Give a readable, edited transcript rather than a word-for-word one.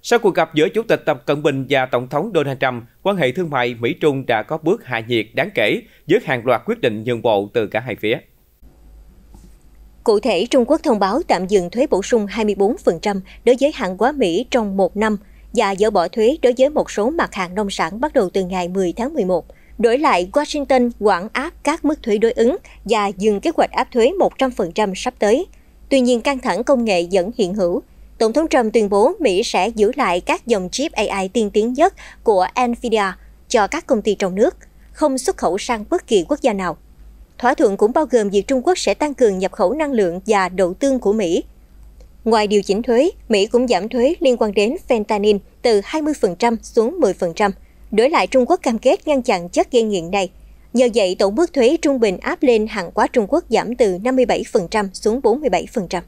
Sau cuộc gặp giữa Chủ tịch Tập Cận Bình và Tổng thống Donald Trump, quan hệ thương mại Mỹ-Trung đã có bước hạ nhiệt đáng kể với hàng loạt quyết định nhượng bộ từ cả hai phía. Cụ thể, Trung Quốc thông báo tạm dừng thuế bổ sung 24% đối với hàng hóa Mỹ trong 1 năm và dỡ bỏ thuế đối với một số mặt hàng nông sản bắt đầu từ ngày 10 tháng 11. Đổi lại, Washington hoãn áp các mức thuế đối ứng và dừng kế hoạch áp thuế 100% sắp tới. Tuy nhiên, căng thẳng công nghệ vẫn hiện hữu. Tổng thống Trump tuyên bố Mỹ sẽ giữ lại các dòng chip AI tiên tiến nhất của Nvidia cho các công ty trong nước, không xuất khẩu sang bất kỳ quốc gia nào. Thỏa thuận cũng bao gồm việc Trung Quốc sẽ tăng cường nhập khẩu năng lượng và đậu tương của Mỹ. Ngoài điều chỉnh thuế, Mỹ cũng giảm thuế liên quan đến fentanyl từ 20% xuống 10%. Đổi lại, Trung Quốc cam kết ngăn chặn chất gây nghiện này. Nhờ vậy, tổng mức thuế trung bình áp lên hàng hóa Trung Quốc giảm từ 57% xuống 47%.